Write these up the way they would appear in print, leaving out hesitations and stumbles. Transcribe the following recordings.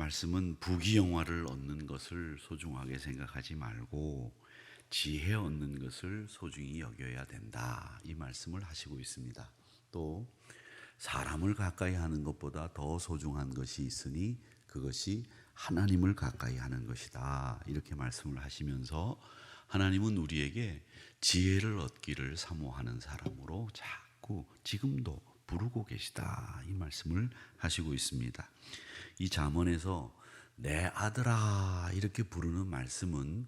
말씀은 부귀영화를 얻는 것을 소중하게 생각하지 말고 지혜 얻는 것을 소중히 여겨야 된다, 이 말씀을 하시고 있습니다. 또 사람을 가까이 하는 것보다 더 소중한 것이 있으니 그것이 하나님을 가까이 하는 것이다, 이렇게 말씀을 하시면서 하나님은 우리에게 지혜를 얻기를 사모하는 사람으로 자꾸 지금도 부르고 계시다, 이 말씀을 하시고 있습니다. 이 잠언에서 내 아들아 이렇게 부르는 말씀은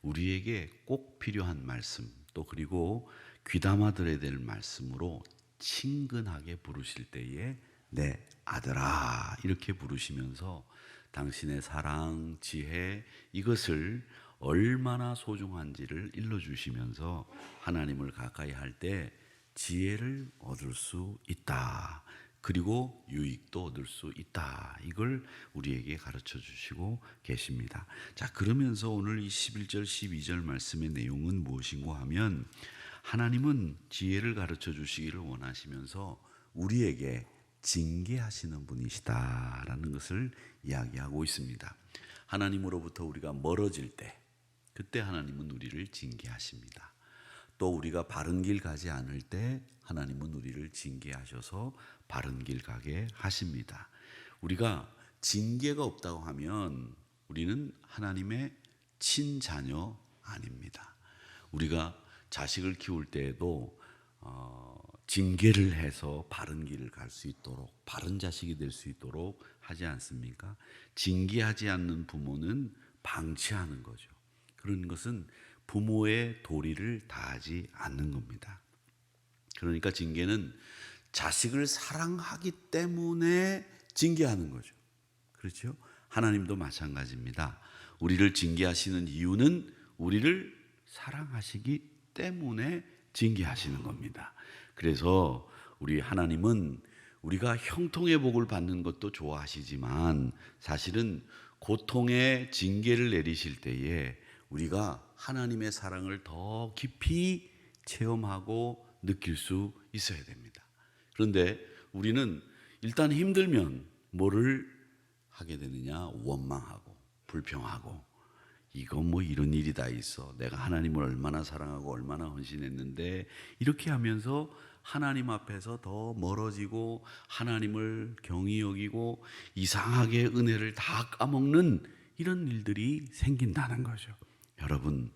우리에게 꼭 필요한 말씀, 또 그리고 귀담아 들어야 될 말씀으로 친근하게 부르실 때에 내 아들아 이렇게 부르시면서 당신의 사랑, 지혜, 이것을 얼마나 소중한지를 일러주시면서 하나님을 가까이 할 때 지혜를 얻을 수 있다, 그리고 유익도 얻을 수 있다, 이걸 우리에게 가르쳐 주시고 계십니다. 자, 그러면서 오늘 이 11절 12절 말씀의 내용은 무엇인고 하면, 하나님은 지혜를 가르쳐 주시기를 원하시면서 우리에게 징계하시는 분이시다라는 것을 이야기하고 있습니다. 하나님으로부터 우리가 멀어질 때, 그때 하나님은 우리를 징계하십니다. 또 우리가 바른 길 가지 않을 때 하나님은 우리를 징계하셔서 바른 길 가게 하십니다. 우리가 징계가 없다고 하면 우리는 하나님의 친자녀 아닙니다. 우리가 자식을 키울 때에도 징계를 해서 바른 길을 갈 수 있도록, 바른 자식이 될 수 있도록 하지 않습니까? 징계하지 않는 부모는 방치하는 거죠. 그런 것은 부모의 도리를 다하지 않는 겁니다. 그러니까 징계는 자식을 사랑하기 때문에 징계하는 거죠. 그렇죠? 하나님도 마찬가지입니다. 우리를 징계하시는 이유는 우리를 사랑하시기 때문에 징계하시는 겁니다. 그래서 우리 하나님은 우리가 형통의 복을 받는 것도 좋아하시지만 사실은 고통의 징계를 내리실 때에 우리가 하나님의 사랑을 더 깊이 체험하고 느낄 수 있어야 됩니다. 그런데 우리는 일단 힘들면 뭐를 하게 되느냐? 원망하고 불평하고, 이건 뭐 이런 일이 다 있어, 내가 하나님을 얼마나 사랑하고 얼마나 헌신했는데, 이렇게 하면서 하나님 앞에서 더 멀어지고 하나님을 경히 여기고 이상하게 은혜를 다 까먹는 이런 일들이 생긴다는 거죠. 여러분,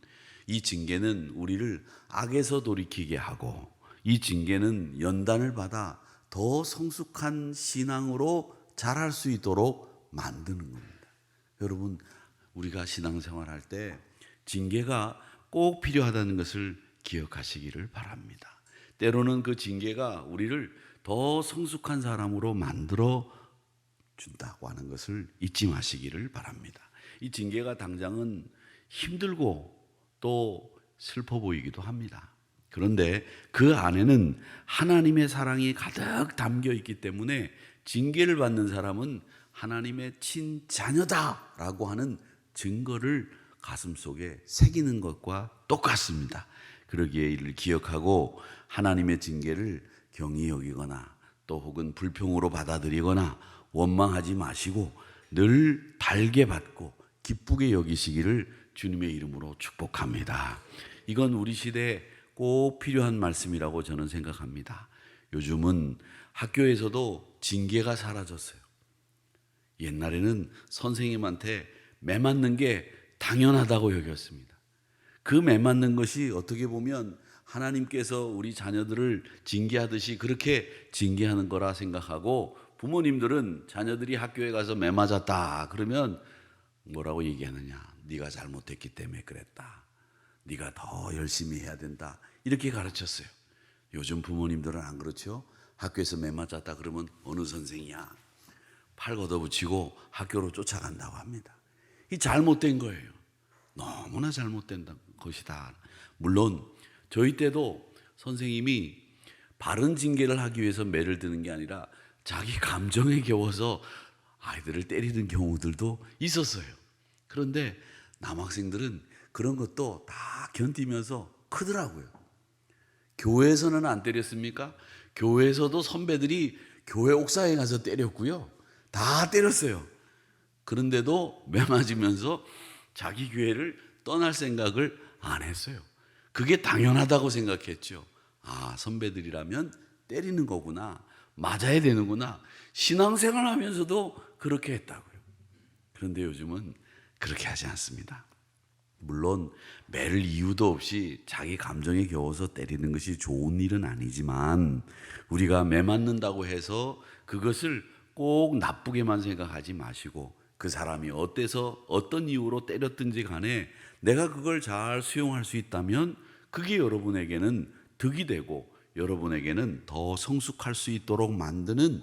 이 징계는 우리를 악에서 돌이키게 하고, 이 징계는 연단을 받아 더 성숙한 신앙으로 자랄 수 있도록 만드는 겁니다. 여러분, 우리가 신앙생활할 때 징계가 꼭 필요하다는 것을 기억하시기를 바랍니다. 때로는 그 징계가 우리를 더 성숙한 사람으로 만들어 준다고 하는 것을 잊지 마시기를 바랍니다. 이 징계가 당장은 힘들고 또 슬퍼 보이기도 합니다. 그런데 그 안에는 하나님의 사랑이 가득 담겨 있기 때문에 징계를 받는 사람은 하나님의 친자녀다라고 하는 증거를 가슴속에 새기는 것과 똑같습니다. 그러기에 이를 기억하고 하나님의 징계를 경히 여기거나 또 혹은 불평으로 받아들이거나 원망하지 마시고 늘 달게 받고 기쁘게 여기시기를 주님의 이름으로 축복합니다. 이건 우리 시대에 꼭 필요한 말씀이라고 저는 생각합니다. 요즘은 학교에서도 징계가 사라졌어요. 옛날에는 선생님한테 매 맞는 게 당연하다고 여겼습니다. 그 매 맞는 것이 어떻게 보면 하나님께서 우리 자녀들을 징계하듯이 그렇게 징계하는 거라 생각하고, 부모님들은 자녀들이 학교에 가서 매 맞았다 그러면 뭐라고 얘기하느냐? 네가 잘못했기 때문에 그랬다, 네가 더 열심히 해야 된다, 이렇게 가르쳤어요. 요즘 부모님들은 안 그렇죠? 학교에서 매 맞았다 그러면 어느 선생이야, 팔 걷어붙이고 학교로 쫓아간다고 합니다. 이 잘못된 거예요. 너무나 잘못된 것이다. 물론 저희 때도 선생님이 바른 징계를 하기 위해서 매를 드는 게 아니라 자기 감정에 겨워서 아이들을 때리는 경우들도 있었어요. 그런데 남학생들은 그런 것도 다 견디면서 크더라고요. 교회에서는 안 때렸습니까? 교회에서도 선배들이 교회 옥상에 가서 때렸고요. 다 때렸어요. 그런데도 매 맞으면서 자기 교회를 떠날 생각을 안 했어요. 그게 당연하다고 생각했죠. 아, 선배들이라면 때리는 거구나, 맞아야 되는구나, 신앙생활 하면서도 그렇게 했다고요. 그런데 요즘은 그렇게 하지 않습니다. 물론 매를 이유도 없이 자기 감정에 겨워서 때리는 것이 좋은 일은 아니지만, 우리가 매 맞는다고 해서 그것을 꼭 나쁘게만 생각하지 마시고, 그 사람이 어때서 어떤 이유로 때렸든지 간에 내가 그걸 잘 수용할 수 있다면 그게 여러분에게는 득이 되고 여러분에게는 더 성숙할 수 있도록 만드는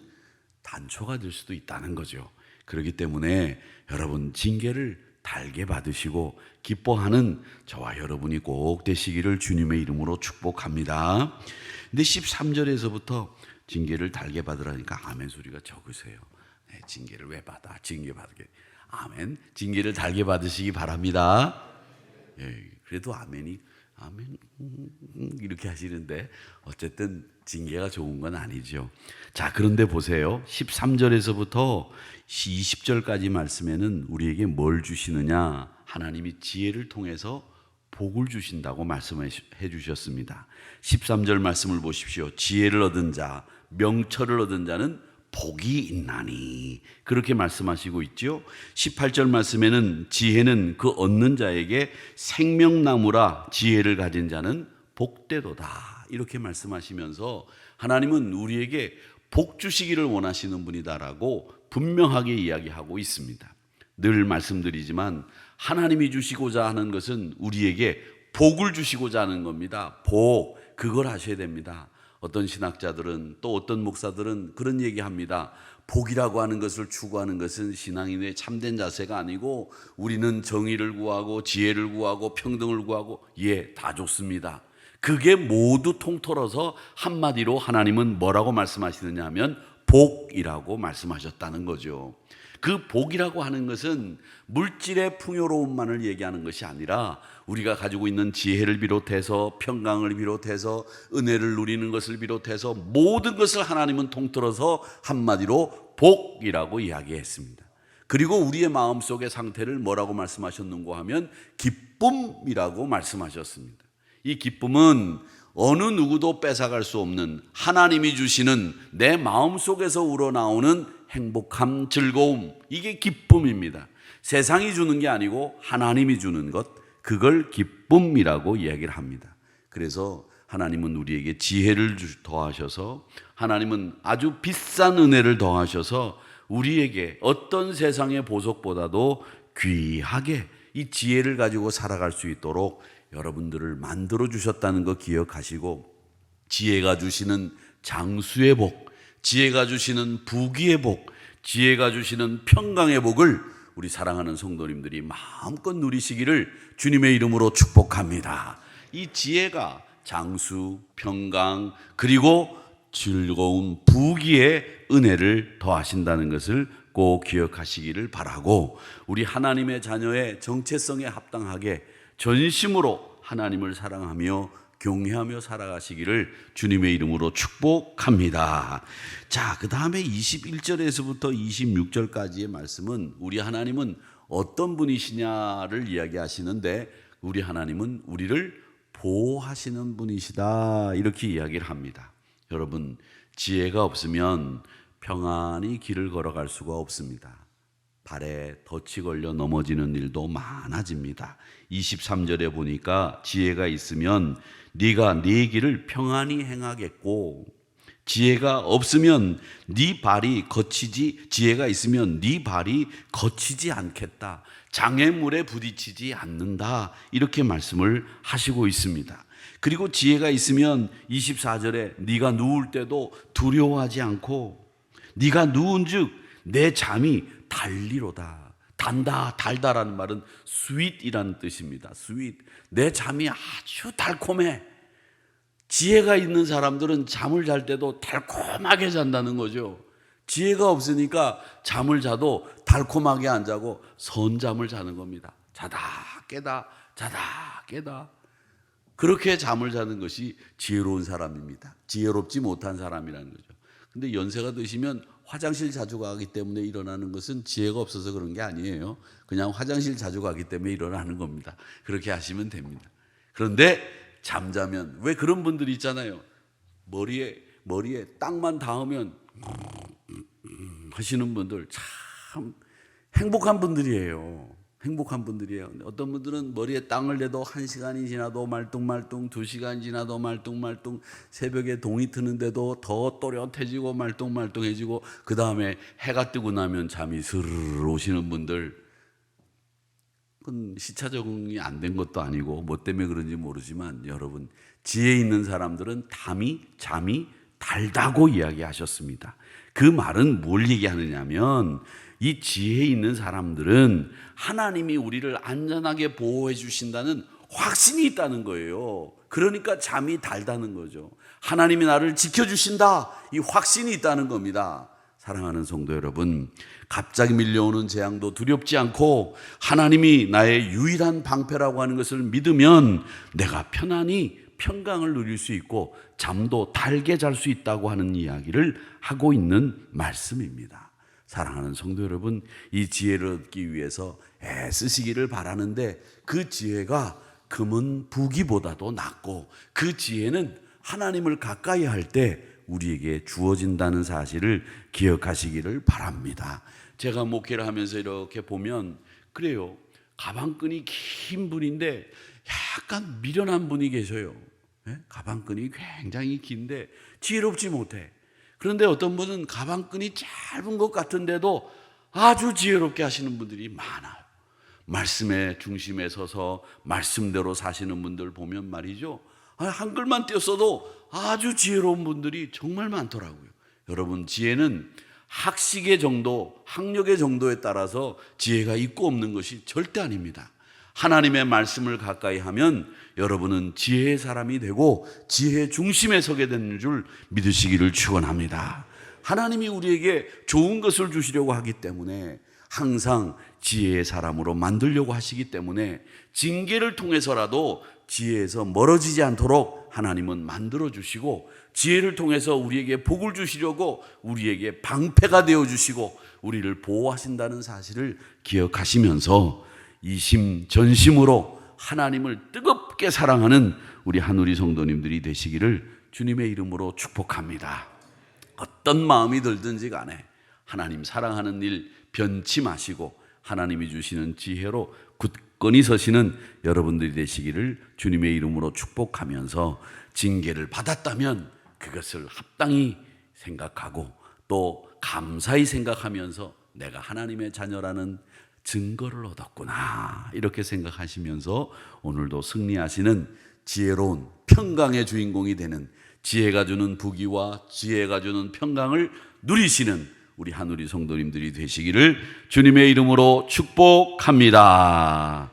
단초가 될 수도 있다는 거죠. 그렇기 때문에 여러분, 징계를 달게 받으시고 기뻐하는 저와 여러분이 꼭 되시기를 주님의 이름으로 축복합니다. 근데 13절에서부터 징계를 달게 받으라니까 아멘 소리가 적으세요. 네, 징계를 왜 받아? 징계 받게. 아멘. 징계를 달게 받으시기 바랍니다. 예, 그래도 아멘이 아멘 이렇게 하시는데 어쨌든 징계가 좋은 건 아니죠. 자, 그런데 보세요. 13절에서부터 20절까지 말씀에는 우리에게 뭘 주시느냐? 하나님이 지혜를 통해서 복을 주신다고 말씀해 주셨습니다. 13절 말씀을 보십시오. 지혜를 얻은 자, 명철을 얻은 자는 복이 있나니, 그렇게 말씀하시고 있죠. 18절 말씀에는 지혜는 그 얻는 자에게 생명나무라, 지혜를 가진 자는 복되도다, 이렇게 말씀하시면서 하나님은 우리에게 복 주시기를 원하시는 분이다라고 분명하게 이야기하고 있습니다. 늘 말씀드리지만 하나님이 주시고자 하는 것은 우리에게 복을 주시고자 하는 겁니다. 복, 그걸 하셔야 됩니다. 어떤 신학자들은, 또 어떤 목사들은 그런 얘기합니다. 복이라고 하는 것을 추구하는 것은 신앙인의 참된 자세가 아니고 우리는 정의를 구하고 지혜를 구하고 평등을 구하고, 예, 다 좋습니다. 그게 모두 통틀어서 한마디로 하나님은 뭐라고 말씀하시느냐 하면 복이라고 말씀하셨다는 거죠. 그 복이라고 하는 것은 물질의 풍요로움만을 얘기하는 것이 아니라 우리가 가지고 있는 지혜를 비롯해서 평강을 비롯해서 은혜를 누리는 것을 비롯해서 모든 것을 하나님은 통틀어서 한마디로 복이라고 이야기했습니다. 그리고 우리의 마음속의 상태를 뭐라고 말씀하셨는고 하면 기쁨이라고 말씀하셨습니다. 이 기쁨은 어느 누구도 뺏어갈 수 없는 하나님이 주시는 내 마음속에서 우러나오는 행복함, 즐거움, 이게 기쁨입니다. 세상이 주는 게 아니고 하나님이 주는 것, 그걸 기쁨이라고 이야기를 합니다. 그래서 하나님은 우리에게 지혜를 더하셔서, 하나님은 아주 비싼 은혜를 더하셔서 우리에게 어떤 세상의 보석보다도 귀하게 이 지혜를 가지고 살아갈 수 있도록 여러분들을 만들어 주셨다는 거 기억하시고, 지혜가 주시는 장수의 복, 지혜가 주시는 부귀의 복, 지혜가 주시는 평강의 복을 우리 사랑하는 성도님들이 마음껏 누리시기를 주님의 이름으로 축복합니다. 이 지혜가 장수, 평강, 그리고 즐거운 부귀의 은혜를 더하신다는 것을 꼭 기억하시기를 바라고, 우리 하나님의 자녀의 정체성에 합당하게 전심으로 하나님을 사랑하며 경외하며 살아가시기를 주님의 이름으로 축복합니다. 자, 그 다음에 21절에서부터 26절까지의 말씀은 우리 하나님은 어떤 분이시냐를 이야기하시는데, 우리 하나님은 우리를 보호하시는 분이시다, 이렇게 이야기를 합니다. 여러분, 지혜가 없으면 평안히 길을 걸어갈 수가 없습니다. 발에 덫이 걸려 넘어지는 일도 많아집니다. 23절에 보니까 지혜가 있으면 네가 네 길을 평안히 행하겠고, 지혜가 없으면 네 발이 거치지, 지혜가 있으면 네 발이 거치지 않겠다, 장애물에 부딪히지 않는다, 이렇게 말씀을 하시고 있습니다. 그리고 지혜가 있으면 24절에 네가 누울 때도 두려워하지 않고, 네가 누운즉 내 잠이 달리로다. 단다, 달다라는 말은 sweet이라는 뜻입니다. sweet. 내 잠이 아주 달콤해. 지혜가 있는 사람들은 잠을 잘 때도 달콤하게 잔다는 거죠. 지혜가 없으니까 잠을 자도 달콤하게 안 자고 선잠을 자는 겁니다. 자다 깨다, 자다 깨다. 그렇게 잠을 자는 것이 지혜로운 사람입니다. 지혜롭지 못한 사람이라는 거죠. 근데 연세가 드시면 화장실 자주 가기 때문에 일어나는 것은 지혜가 없어서 그런 게 아니에요. 그냥 화장실 자주 가기 때문에 일어나는 겁니다. 그렇게 하시면 됩니다. 그런데 잠자면, 왜 그런 분들이 있잖아요. 머리에 땅만 닿으면 하시는 분들 참 행복한 분들이에요. 행복한 분들이에요. 어떤 분들은 머리에 땅을 대도 1시간이 지나도 말똥말똥, 2시간 지나도 말똥말똥, 새벽에 동이 트는데도 더 또렷해지고 말똥말똥해지고, 그 다음에 해가 뜨고 나면 잠이 스르르 오시는 분들, 그건 시차 적응이 안 된 것도 아니고 뭐 때문에 그런지 모르지만, 여러분, 지혜 있는 사람들은 잠이 달다고 이야기하셨습니다. 그 말은 뭘 얘기하느냐면, 이 지혜 있는 사람들은 하나님이 우리를 안전하게 보호해 주신다는 확신이 있다는 거예요. 그러니까 잠이 달다는 거죠. 하나님이 나를 지켜주신다, 이 확신이 있다는 겁니다. 사랑하는 성도 여러분, 갑자기 밀려오는 재앙도 두렵지 않고 하나님이 나의 유일한 방패라고 하는 것을 믿으면 내가 편안히 평강을 누릴 수 있고 잠도 달게 잘 수 있다고 하는 이야기를 하고 있는 말씀입니다. 사랑하는 성도 여러분, 이 지혜를 얻기 위해서 애쓰시기를 바라는데, 그 지혜가 금은 부기보다도 낫고, 그 지혜는 하나님을 가까이 할 때 우리에게 주어진다는 사실을 기억하시기를 바랍니다. 제가 목회를 하면서 이렇게 보면 그래요. 가방끈이 긴 분인데 약간 미련한 분이 계셔요. 가방끈이 굉장히 긴데 지혜롭지 못해. 그런데 어떤 분은 가방끈이 짧은 것 같은데도 아주 지혜롭게 하시는 분들이 많아요. 말씀의 중심에 서서 말씀대로 사시는 분들 보면 말이죠, 한글만 띄었어도 아주 지혜로운 분들이 정말 많더라고요. 여러분, 지혜는 학식의 정도, 학력의 정도에 따라서 지혜가 있고 없는 것이 절대 아닙니다. 하나님의 말씀을 가까이 하면 여러분은 지혜의 사람이 되고 지혜의 중심에 서게 되는 줄 믿으시기를 축원합니다. 하나님이 우리에게 좋은 것을 주시려고 하기 때문에, 항상 지혜의 사람으로 만들려고 하시기 때문에, 징계를 통해서라도 지혜에서 멀어지지 않도록 하나님은 만들어 주시고, 지혜를 통해서 우리에게 복을 주시려고 우리에게 방패가 되어 주시고 우리를 보호하신다는 사실을 기억하시면서 이심전심으로 하나님을 뜨겁게 사랑하는 우리 한우리 성도님들이 되시기를 주님의 이름으로 축복합니다. 어떤 마음이 들든지 간에 하나님 사랑하는 일 변치 마시고 하나님이 주시는 지혜로 굳건히 서시는 여러분들이 되시기를 주님의 이름으로 축복하면서, 징계를 받았다면 그것을 합당히 생각하고 또 감사히 생각하면서 내가 하나님의 자녀라는 증거를 얻었구나, 이렇게 생각하시면서 오늘도 승리하시는 지혜로운 평강의 주인공이 되는, 지혜가 주는 부귀와 지혜가 주는 평강을 누리시는 우리 한우리 성도님들이 되시기를 주님의 이름으로 축복합니다.